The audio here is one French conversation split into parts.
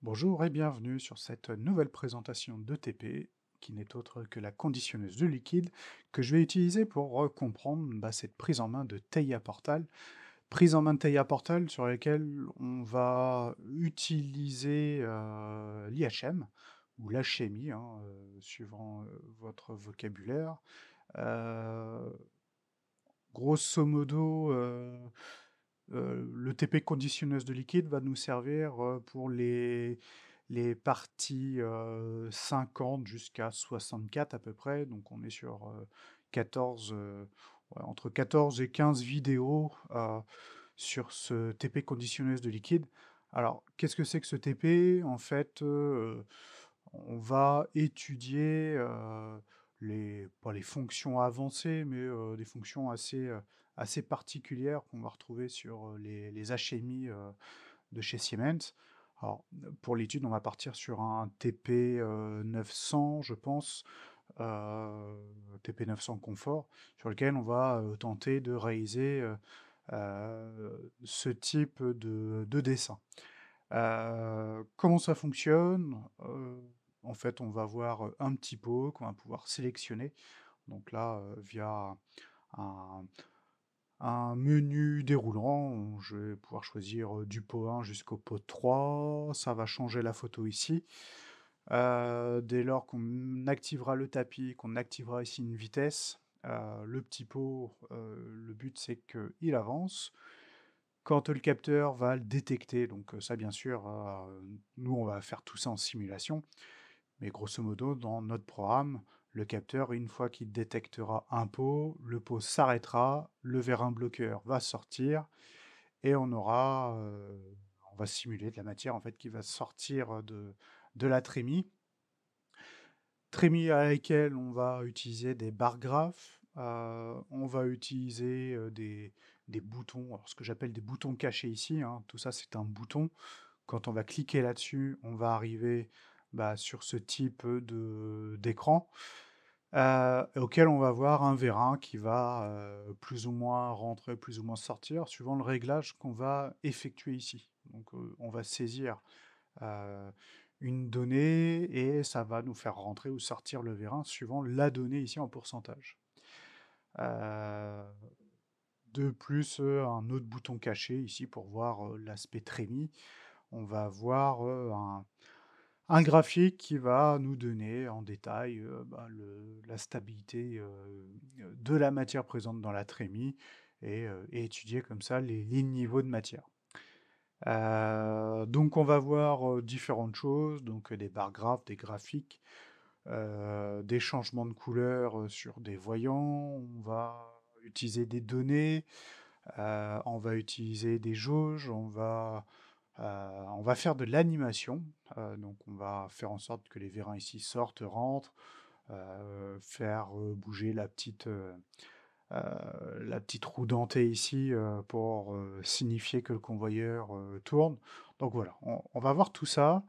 Bonjour et bienvenue sur cette nouvelle présentation de TP, qui n'est autre que la conditionneuse de liquide, que je vais utiliser pour comprendre cette prise en main de Teia Portal. Prise en main de Teia Portal sur laquelle on va utiliser l'IHM, ou la chimie, suivant votre vocabulaire. Euh, Grosso modo, le TP conditionneuse de liquide va nous servir pour les parties 50 jusqu'à 64 à peu près. Donc on est sur 14, ouais, entre 14 et 15 vidéos sur ce TP conditionneuse de liquide. Alors, qu'est-ce que c'est que ce TP? En fait, on va étudier pas les fonctions avancées, mais des fonctions assez particulières qu'on va retrouver sur les HMI de chez Siemens. Alors, pour l'étude, on va partir sur un TP 900, je pense, TP 900 confort, sur lequel on va tenter de réaliser ce type de dessin. Comment ça fonctionne? En fait, on va avoir un petit pot qu'on va pouvoir sélectionner. Donc là, via un, un menu déroulant, je vais pouvoir choisir du pot 1 jusqu'au pot 3. Ça va changer la photo ici. Dès lors qu'on activera le tapis, qu'on activera ici une vitesse, le petit pot, le but c'est qu'il avance. Quand le capteur va le détecter, donc ça bien sûr, nous on va faire tout ça en simulation, mais grosso modo dans notre programme, le capteur, une fois qu'il détectera un pot, le pot s'arrêtera, le vérin bloqueur va sortir, et on va simuler de la matière en fait qui va sortir de la trémie. Trémie à laquelle on va utiliser des barres graphes, on va utiliser des boutons, alors ce que j'appelle des boutons cachés ici, hein. Tout ça c'est un bouton. Quand on va cliquer là-dessus, on va arriver sur ce type d'écran, auquel on va voir un vérin qui va plus ou moins rentrer, plus ou moins sortir, suivant le réglage qu'on va effectuer ici. Donc on va saisir euh, une donnée et ça va nous faire rentrer ou sortir le vérin suivant la donnée ici en pourcentage. Euh, de plus, un autre bouton caché ici pour voir l'aspect trémie. On va avoir un graphique qui va nous donner en détail la stabilité de la matière présente dans la trémie et étudier comme ça les niveaux de matière. Donc on va voir différentes choses, donc des barres graphes, des graphiques, des changements de couleur sur des voyants, on va utiliser des données, on va utiliser des jauges, on va faire de l'animation, donc on va faire en sorte que les vérins ici sortent, rentrent, faire bouger la petite roue dentée ici pour signifier que le convoyeur tourne. Donc voilà, on va voir tout ça.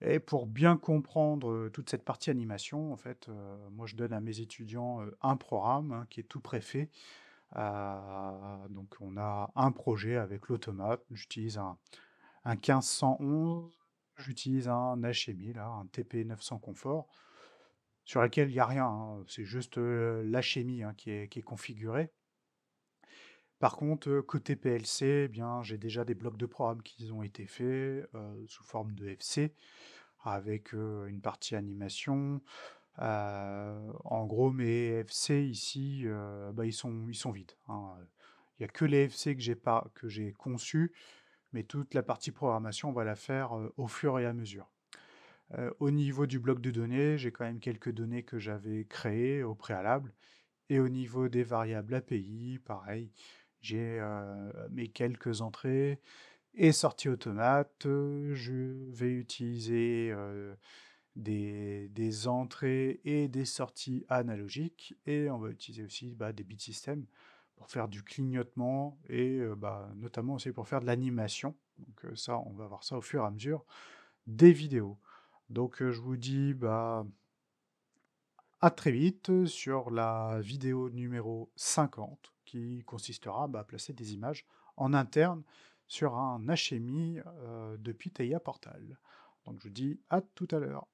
Et pour bien comprendre toute cette partie animation, en fait, moi je donne à mes étudiants un programme hein, qui est tout préfet. Donc on a un projet avec l'automate. J'utilise un 1511, j'utilise un HMI, là, un TP 900 confort, sur lequel il n'y a rien, hein, c'est juste l'HMI hein, qui est configuré. Par contre, côté PLC, eh bien, j'ai déjà des blocs de programme qui ont été faits sous forme de FC, avec une partie animation. En gros, mes FC ici, ils sont vides, hein. Il n'y a que les FC que j'ai conçus, mais toute la partie programmation, on va la faire au fur et à mesure. Au niveau du bloc de données, j'ai quand même quelques données que j'avais créées au préalable. Et au niveau des variables API, pareil, j'ai mes quelques entrées et sorties automates. Je vais utiliser des entrées et des sorties analogiques. Et on va utiliser aussi des bit systems pour faire du clignotement et notamment aussi pour faire de l'animation. Donc ça, on va voir ça au fur et à mesure des vidéos. Donc je vous dis à très vite sur la vidéo numéro 50 qui consistera à placer des images en interne sur un HMI depuis Teia Portal. Donc je vous dis à tout à l'heure.